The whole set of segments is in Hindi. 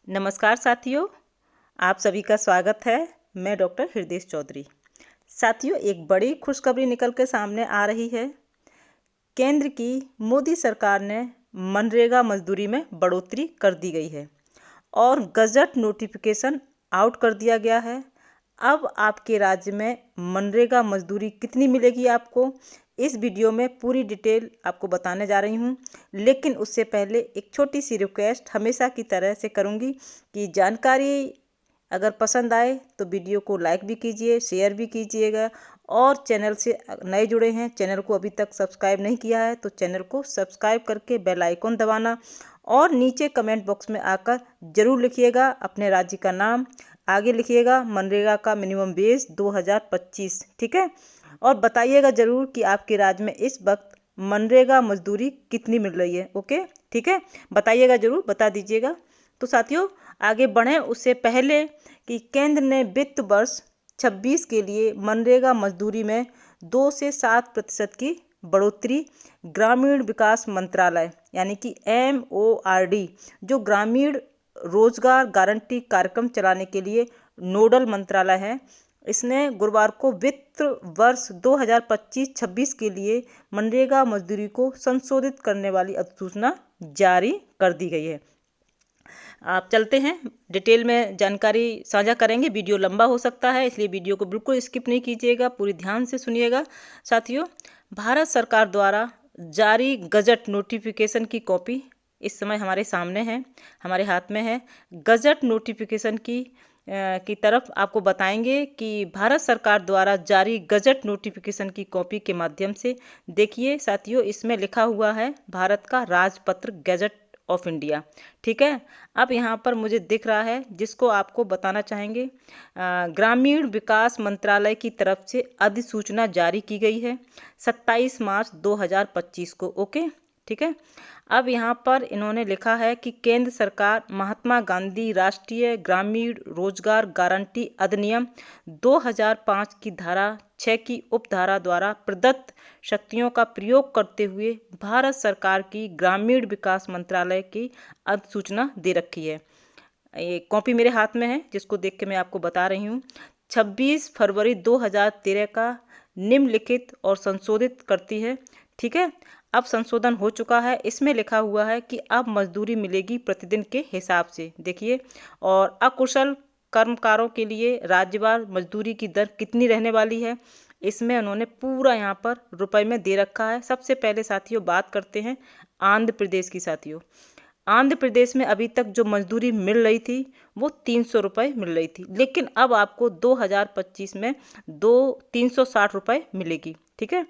नमस्कार साथियों, आप सभी का स्वागत है। मैं डॉक्टर हृदय चौधरी। साथियों, एक बड़ी खुशखबरी निकल के सामने आ रही है। केंद्र की मोदी सरकार ने मनरेगा मजदूरी में बढ़ोतरी कर दी गई है और गजट नोटिफिकेशन आउट कर दिया गया है। अब आपके राज्य में मनरेगा मजदूरी कितनी मिलेगी आपको, इस वीडियो में पूरी डिटेल आपको बताने जा रही हूँ। लेकिन उससे पहले एक छोटी सी रिक्वेस्ट हमेशा की तरह से करूँगी कि जानकारी अगर पसंद आए तो वीडियो को लाइक भी कीजिए, शेयर भी कीजिएगा और चैनल से नए जुड़े हैं, चैनल को अभी तक सब्सक्राइब नहीं किया है तो चैनल को सब्सक्राइब करके बेल आइकन दबाना और नीचे कमेंट बॉक्स में आकर ज़रूर लिखिएगा अपने राज्य का नाम, आगे लिखिएगा मनरेगा का मिनिमम वेज 2025, ठीक है। और बताइएगा ज़रूर कि आपके राज्य में इस वक्त मनरेगा मजदूरी कितनी मिल रही है। ओके, ठीक है, बताइएगा ज़रूर, बता दीजिएगा। तो साथियों, आगे बढ़ें उससे पहले कि केंद्र ने वित्त वर्ष 26 के लिए मनरेगा मजदूरी में 2 से 7% की बढ़ोतरी ग्रामीण विकास मंत्रालय यानी कि MORD, जो ग्रामीण रोजगार गारंटी कार्यक्रम चलाने के लिए नोडल मंत्रालय है, इसने गुरुवार को वित्त वर्ष 2025-26 के लिए मनरेगा मजदूरी को संशोधित करने वाली अधिसूचना जारी कर दी गई है। आप चलते हैं, डिटेल में जानकारी साझा करेंगे। वीडियो लंबा हो सकता है, इसलिए वीडियो को बिल्कुल स्किप नहीं कीजिएगा, पूरी ध्यान से सुनिएगा। साथियों, भारत सरकार द्वारा जारी गजट नोटिफिकेशन की कॉपी इस समय हमारे सामने है, हमारे हाथ में है। गजट नोटिफिकेशन की तरफ आपको बताएंगे कि भारत सरकार द्वारा जारी गजट नोटिफिकेशन की कॉपी के माध्यम से देखिए साथियों, इसमें लिखा हुआ है भारत का राजपत्र गजट ऑफ इंडिया, ठीक है। अब यहाँ पर मुझे दिख रहा है, जिसको आपको बताना चाहेंगे, ग्रामीण विकास मंत्रालय की तरफ से अधिसूचना जारी की गई है 27 मार्च 2025 को। ओके, ठीक है। अब यहाँ पर इन्होंने लिखा है कि केंद्र सरकार महात्मा गांधी राष्ट्रीय ग्रामीण रोजगार गारंटी अधिनियम 2005 की धारा 6 की उपधारा द्वारा प्रदत्त शक्तियों का प्रयोग करते हुए भारत सरकार की ग्रामीण विकास मंत्रालय की अधिसूचना दे रखी है। ये कॉपी मेरे हाथ में है, जिसको देख के मैं आपको बता रही हूँ। 26 फरवरी 2013 का निम्नलिखित और संशोधित करती है, ठीक है। अब संशोधन हो चुका है, इसमें लिखा हुआ है कि अब मजदूरी मिलेगी प्रतिदिन के हिसाब से, देखिए। और अकुशल कर्मकारों के लिए राज्यवार मजदूरी की दर कितनी रहने वाली है, इसमें उन्होंने पूरा यहाँ पर रुपए में दे रखा है। सबसे पहले साथियों बात करते हैं आंध्र प्रदेश की। साथियों, आंध्र प्रदेश में अभी तक जो मजदूरी मिल रही थी वो 300 रुपये मिल रही थी, लेकिन अब आपको 2025 में 360 रुपये मिलेगी, ठीक है।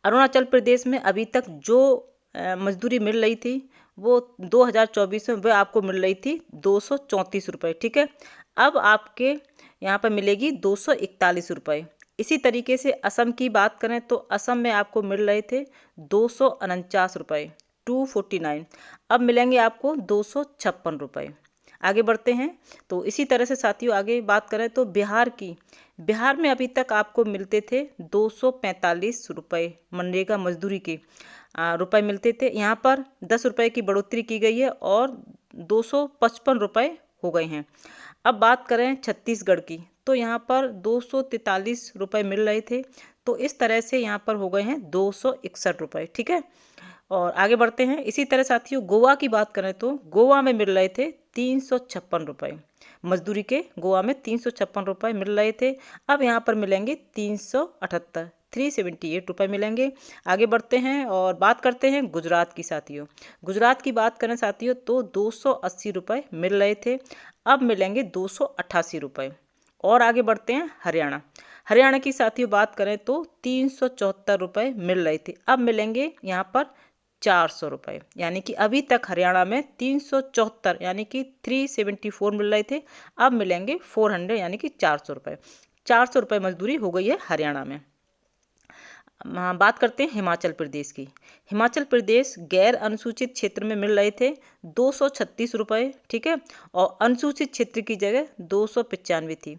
अरुणाचल प्रदेश में अभी तक जो मजदूरी मिल रही थी वो 2024 में वह आपको मिल रही थी 234 रुपये, ठीक है। अब आपके यहाँ पर मिलेगी 241 रुपये। इसी तरीके से असम की बात करें तो असम में आपको मिल रहे थे 249 रुपये, 249, अब मिलेंगे आपको 256 रुपये। आगे बढ़ते हैं तो इसी तरह से साथियों आगे बात करें तो बिहार की। बिहार में अभी तक आपको मिलते थे 245 रुपये मनरेगा मजदूरी के रुपए मिलते थे। यहाँ पर 10 रुपये की बढ़ोतरी की गई है और 255 रुपये हो गए हैं। अब बात करें छत्तीसगढ़ की तो यहाँ पर 243 रुपये मिल रहे थे, तो इस तरह से यहाँ पर हो गए हैं 261 रुपये, ठीक है। और आगे बढ़ते हैं इसी तरह साथियों गोवा की बात करें तो गोवा में मिल रहे थे 356 रुपये मजदूरी के, गोवा में 356 रुपये मिल रहे थे। अब यहाँ पर मिलेंगे 378, 378 रुपये मिलेंगे। आगे बढ़ते हैं और बात करते हैं गुजरात की। साथियों, गुजरात की बात करें साथियों तो 280 रुपये मिल रहे थे, अब मिलेंगे 288 रुपये। और आगे बढ़ते हैं हरियाणा। हरियाणा की साथियों बात करें तो 374 रुपये मिल रहे थे, अब मिलेंगे यहाँ पर 400 रुपये, यानी कि अभी तक हरियाणा में 374 यानी कि 374 मिल रहे थे, अब मिलेंगे 400 यानी कि 400 रुपये। 400 रुपये मजदूरी हो गई है हरियाणा में। बात करते हैं हिमाचल प्रदेश की। हिमाचल प्रदेश गैर अनुसूचित क्षेत्र में मिल रहे थे 236 रुपये, ठीक है, और अनुसूचित क्षेत्र की जगह 295 थी,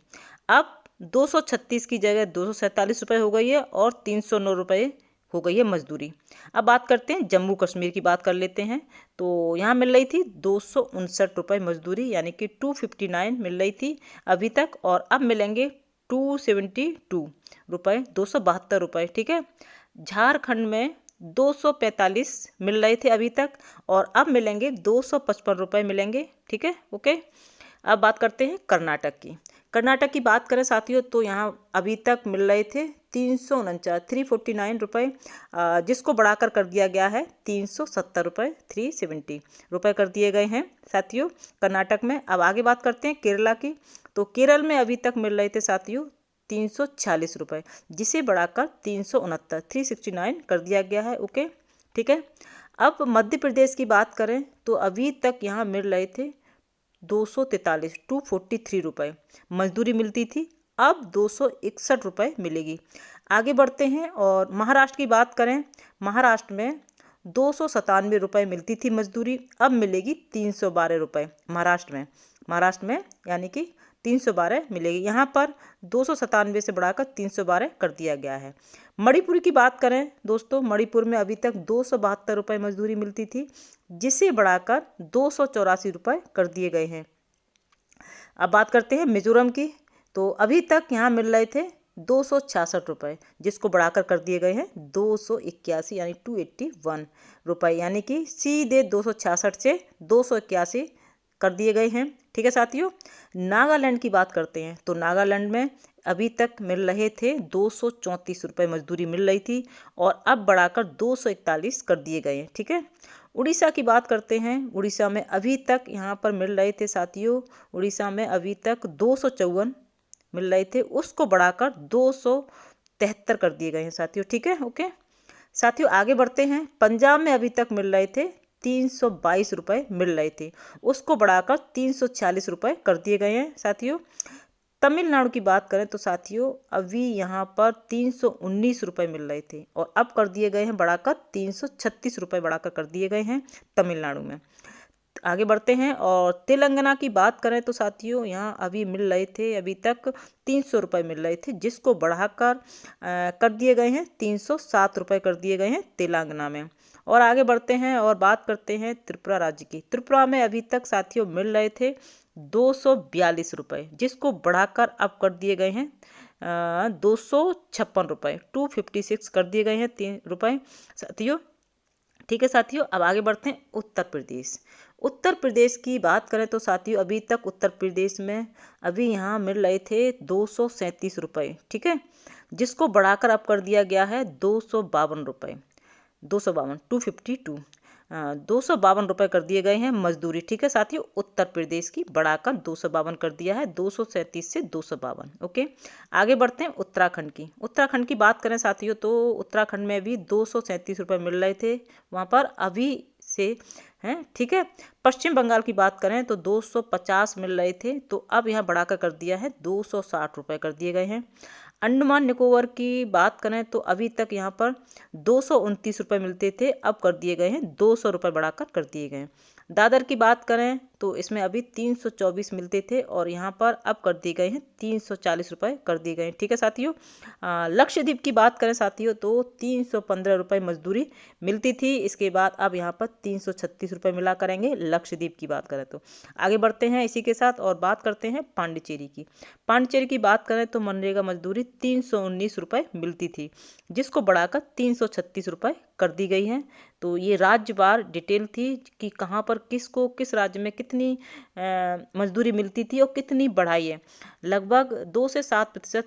अब 236 की जगह 247 रुपये हो गई है और 309 रुपये हो गई है मजदूरी। अब बात करते हैं जम्मू कश्मीर की, बात कर लेते हैं। तो यहाँ मिल रही थी 259 रुपये मजदूरी, यानी कि 259 मिल रही थी अभी तक, और अब मिलेंगे 272 रुपये, 272 रुपये, ठीक है। झारखंड में 245 मिल रहे थे अभी तक, और अब मिलेंगे 255 रुपये मिलेंगे, ठीक है, ओके। अब बात करते हैं कर्नाटक की। कर्नाटक की बात करें साथियों, तो यहाँ अभी तक मिल रहे थे 349 रुपये, जिसको बढ़ाकर कर दिया गया है 370 रुपये, 370 रुपये कर दिए गए हैं साथियों कर्नाटक में। अब आगे बात करते हैं केरला की। तो केरल में अभी तक मिल रहे थे साथियों 346 रुपये, जिसे बढ़ाकर 369 कर दिया गया है, ओके, ठीक है। अब मध्य प्रदेश की बात करें तो अभी तक यहाँ मिल रहे थे 243 रुपये मजदूरी मिलती थी, अब 261 रुपये मिलेगी। आगे बढ़ते हैं और महाराष्ट्र की बात करें, महाराष्ट्र में 297 रुपये मिलती थी मजदूरी, अब मिलेगी 312 रुपये महाराष्ट्र में यानी कि 312 मिलेगी। यहाँ पर 297 से बढ़ाकर 312 कर दिया गया है। मणिपुर की बात करें दोस्तों, मणिपुर में अभी तक 272 रुपये मजदूरी मिलती थी, जिसे बढ़ाकर 284 रुपये कर दिए गए हैं। अब बात करते हैं मिजोरम की। तो अभी तक यहाँ मिल रहे थे 266 रुपये, जिसको बढ़ाकर कर दिए गए हैं 281 यानी 281 रुपये, यानी कि सीधे 266 से 281 कर दिए गए हैं, ठीक है साथियों। नागालैंड की बात करते हैं। तो नागालैंड में अभी तक मिल रहे थे 234 रुपये मजदूरी मिल रही थी, और अब बढ़ाकर 241 कर दिए गए हैं, ठीक है। उड़ीसा की बात करते हैं। उड़ीसा में अभी तक यहाँ पर मिल रहे थे साथियों, उड़ीसा में अभी तक 254 मिल रहे थे, उसको बढ़ाकर 273 कर दिए गए हैं साथियों, ठीक है, ओके। साथियों आगे बढ़ते हैं। पंजाब में अभी तक मिल रहे थे 322 रुपये मिल रहे थे, उसको बढ़ाकर 346 रुपये कर दिए गए हैं साथियों। तमिलनाडु की बात करें तो साथियों अभी यहाँ पर 319 रुपये मिल रहे थे, और अब कर दिए गए हैं बढ़ाकर 336 रुपये बढ़ाकर कर दिए गए हैं तमिलनाडु में। आगे बढ़ते हैं और तेलंगाना की बात करें तो साथियों यहाँ अभी मिल रहे थे, अभी तक 300 रुपये मिल रहे थे, जिसको बढ़ाकर कर दिए गए हैं 307 रुपये कर दिए गए हैं तेलंगाना में। और आगे बढ़ते हैं और बात करते हैं त्रिपुरा राज्य की। त्रिपुरा में अभी तक साथियों मिल रहे थे 242 रुपये, जिसको बढ़ाकर अब कर दिए गए हैं 256 रुपये, 256 कर दिए गए हैं 3 रुपये साथियों, ठीक है साथियों। अब आगे बढ़ते हैं उत्तर प्रदेश। उत्तर प्रदेश की बात करें तो साथियों अभी तक उत्तर प्रदेश में अभी यहाँ मिल रहे थे 237 रुपये, ठीक है, जिसको बढ़ाकर अब कर दिया गया है 252 रुपये, 252 रुपये कर दिए गए हैं मजदूरी, ठीक है साथियों। उत्तर प्रदेश की बढ़ाकर 252 कर दिया है, 237 से 252, ओके। आगे बढ़ते हैं उत्तराखंड की। उत्तराखंड की बात करें साथियों तो उत्तराखंड में भी 237 रुपये मिल रहे थे वहाँ पर अभी से हैं, ठीक है। पश्चिम बंगाल की बात करें तो 250 मिल रहे थे, तो अब यहाँ बढ़ाकर कर दिया है 260 रुपये कर दिए गए हैं। अंडमान निकोबार की बात करें तो अभी तक यहाँ पर 229 रुपये मिलते थे, अब कर दिए गए हैं 200 रुपये बढ़ाकर कर दिए गए हैं। दादर की बात करें तो इसमें अभी 324 मिलते थे, और यहाँ पर अब कर दिए गए हैं 340 रुपये कर दिए गए हैं, ठीक है साथियों। लक्षद्वीप की बात करें साथियों तो 315 रुपये मजदूरी मिलती थी, इसके बाद अब यहाँ पर 336 रुपये मिला करेंगे लक्षद्वीप की बात करें तो। आगे बढ़ते हैं इसी के साथ और बात करते हैं पांडिचेरी की। पांडिचेरी की बात करें तो मनरेगा मजदूरी 319 रुपये मिलती थी, जिसको बढ़ाकर 336 रुपये कर दी गई है। तो ये राज्यवार डिटेल थी कि कहाँ पर किसको किस राज्य में कितनी मजदूरी मिलती थी और कितनी बढ़ाई है। लगभग 2 से 7%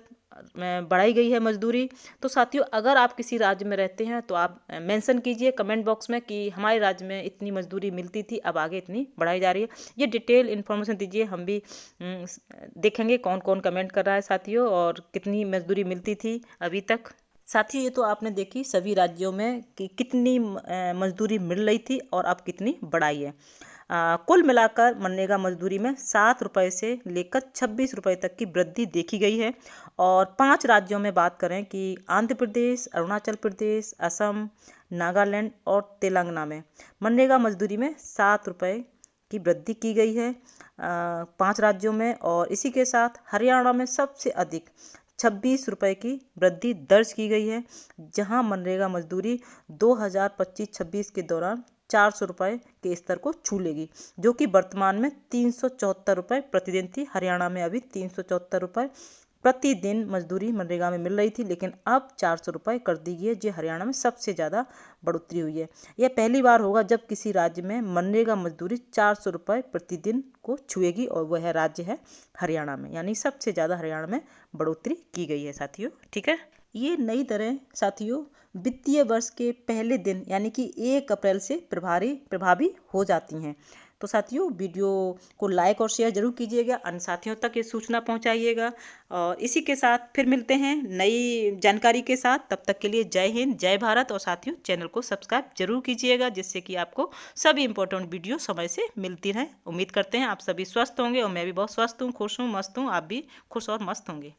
बढ़ाई गई है मजदूरी। तो साथियों अगर आप किसी राज्य में रहते हैं तो आप मेंशन कीजिए कमेंट बॉक्स में कि हमारे राज्य में इतनी मजदूरी मिलती थी, अब आगे इतनी बढ़ाई जा रही है। ये डिटेल इन्फॉर्मेशन दीजिए, हम भी देखेंगे कौन कौन कमेंट कर रहा है साथियों, और कितनी मजदूरी मिलती थी अभी तक। साथियों ये तो आपने देखी सभी राज्यों में कि कितनी मजदूरी मिल रही थी और अब कितनी बढ़ाई है। कुल मिलाकर मनरेगा मजदूरी में 7 रुपये से लेकर 26 रुपये तक की वृद्धि देखी गई है। और 5 राज्यों में बात करें कि आंध्र प्रदेश, अरुणाचल प्रदेश, असम, नागालैंड और तेलंगाना में मनरेगा मजदूरी में 7 रुपये की वृद्धि की गई है 5 राज्यों में। और इसी के साथ हरियाणा में सबसे अधिक 26 रुपये की वृद्धि दर्ज की गई है, जहां मनरेगा मजदूरी 2025-26 के दौरान 400 रुपये के स्तर को छू लेगी, जो कि वर्तमान में 374 रुपये प्रतिदिन थी। हरियाणा में अभी 374 रुपये प्रतिदिन मजदूरी मनरेगा में मिल रही थी, लेकिन अब 400 रुपये कर दी गई है, जो हरियाणा में सबसे ज़्यादा बढ़ोतरी हुई है। यह पहली बार होगा जब किसी राज्य में मनरेगा मजदूरी 400 रुपये प्रतिदिन को छुएगी, और वह राज्य है हरियाणा में, यानी सबसे ज़्यादा हरियाणा में बढ़ोतरी की गई है साथियों। ठीक है, ये नई दरें साथियों वित्तीय वर्ष के पहले दिन यानी कि 1 अप्रैल से प्रभावी हो जाती हैं। तो साथियों वीडियो को लाइक और शेयर जरूर कीजिएगा, अन्य साथियों तक ये सूचना पहुंचाइएगा, और इसी के साथ फिर मिलते हैं नई जानकारी के साथ। तब तक के लिए जय हिंद, जय भारत, और साथियों चैनल को सब्सक्राइब जरूर कीजिएगा, जिससे कि आपको सभी इंपॉर्टेंट वीडियो समय से मिलती रहें। उम्मीद करते हैं आप सभी स्वस्थ होंगे, और मैं भी बहुत स्वस्थ हूँ, खुश हूँ, मस्त हूँ। आप भी खुश और मस्त होंगे।